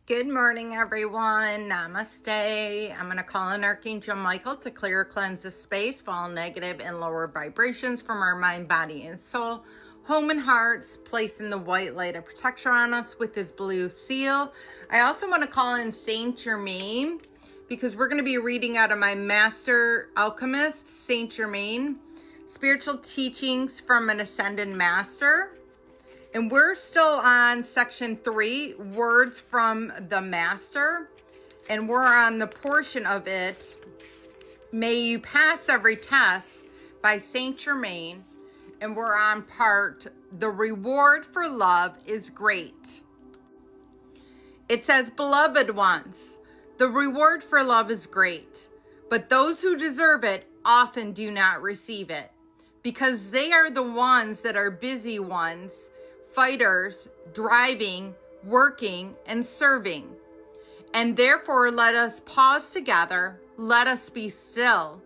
Good morning, everyone. Namaste. I'm going to call on Archangel Michael to clear, cleanse the space for all negative and lower vibrations from our mind, body, and soul, home and hearts, placing the white light of protection on us with his blue seal. I also want to call in Saint Germain because we're going to be reading out of my Master Alchemist, Saint Germain, Spiritual Teachings from an Ascended Master. And we're still on section 3, words from the master. And we're on the portion of it, May You Pass Every Test by Saint Germain. And we're on part, the reward for love is great. It says, beloved ones, the reward for love is great, but those who deserve it often do not receive it, because they are the ones that are busy ones, fighters, driving, working, and serving. And therefore, let us pause together. Let us be still.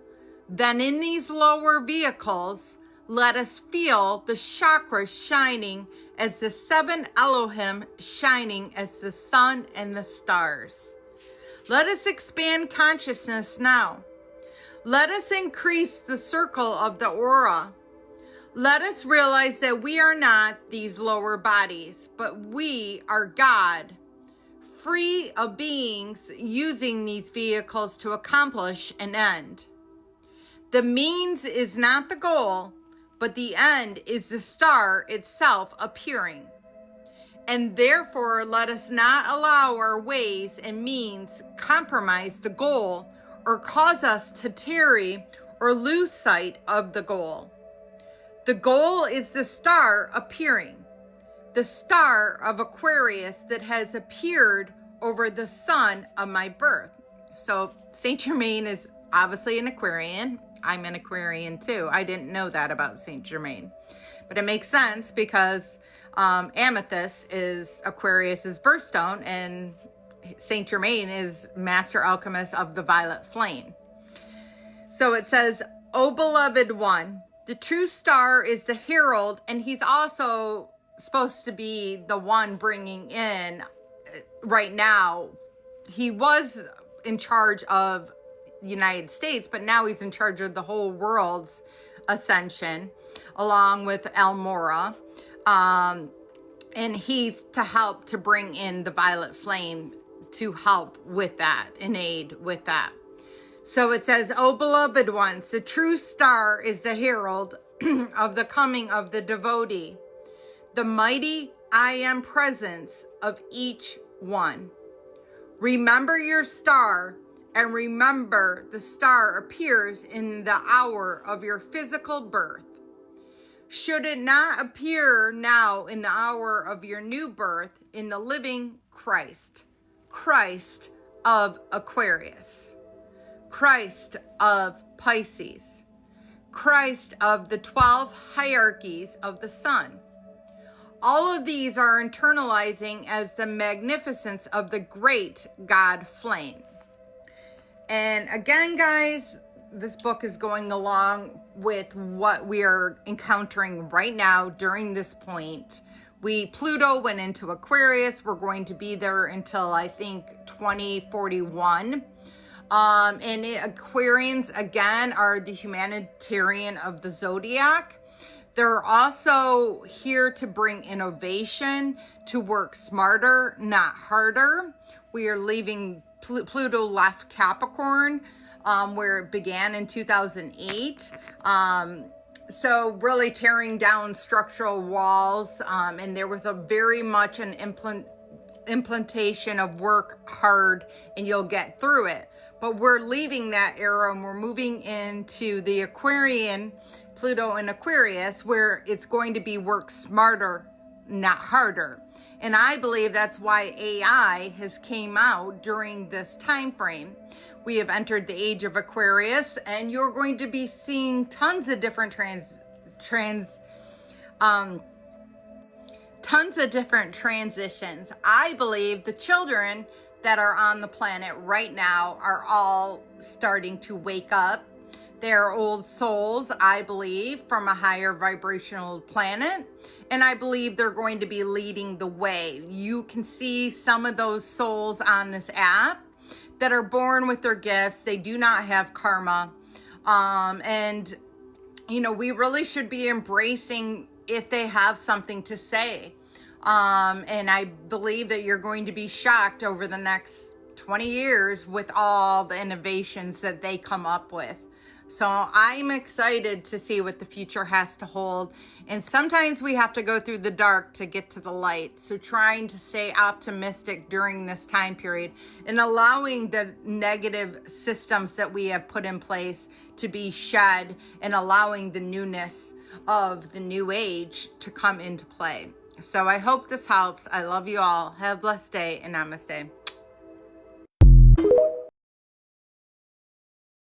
Then in these lower vehicles, let us feel the chakras shining as the 7 Elohim shining as the sun and the stars. Let us expand consciousness now. Let us increase the circle of the aura. Let us realize that we are not these lower bodies, but we are God, free of beings using these vehicles to accomplish an end. The means is not the goal, but the end is the star itself appearing. And therefore, let us not allow our ways and means compromise the goal or cause us to tarry or lose sight of the goal. The goal is the star appearing, the star of Aquarius that has appeared over the sun of my birth. So Saint Germain is obviously an Aquarian. I'm an Aquarian too. I didn't know that about Saint Germain, but it makes sense because amethyst is Aquarius's birthstone, and Saint Germain is Master Alchemist of the Violet Flame. So it says, "O beloved one, the true star is the herald," and he's also supposed to be the one bringing in right now. He was in charge of United States, but now he's in charge of the whole world's ascension, along with Elmora. And he's to help to bring in the Violet Flame to help with that and aid with that. So it says, "O beloved ones, the true star is the herald of the coming of the devotee, the mighty I am presence of each one. Remember your star, and remember the star appears in the hour of your physical birth. Should it not appear now in the hour of your new birth in the living Christ, Christ of Aquarius, Christ of Pisces, Christ of the 12 hierarchies of the sun. All of these are internalizing as the magnificence of the great God flame." And again, guys, this book is going along with what we are encountering right now during this point. Pluto went into Aquarius. We're going to be there until I think 2041. And Aquarians, again, are the humanitarian of the zodiac. They're also here to bring innovation, to work smarter, not harder. We are leaving, Pluto left Capricorn, where it began in 2008. So really tearing down structural walls. And there was a very much an implementation of work hard and you'll get through it. But we're leaving that era and we're moving into the Aquarian, Pluto in Aquarius, where it's going to be work smarter, not harder. And I believe that's why AI has came out during this time frame. We have entered the age of Aquarius, and you're going to be seeing tons of different transitions. I believe the children that are on the planet right now are all starting to wake up. They're old souls, I believe, from a higher vibrational planet. And I believe they're going to be leading the way. You can see some of those souls on this app that are born with their gifts. They do not have karma. And, you know, we really should be embracing if they have something to say. And I believe that you're going to be shocked over the next 20 years with all the innovations that they come up with. So I'm excited to see what the future has to hold. And sometimes we have to go through the dark to get to the light. So trying to stay optimistic during this time period and allowing the negative systems that we have put in place to be shed and allowing the newness of the new age to come into play. So I hope this helps. I love you all. Have a blessed day and namaste.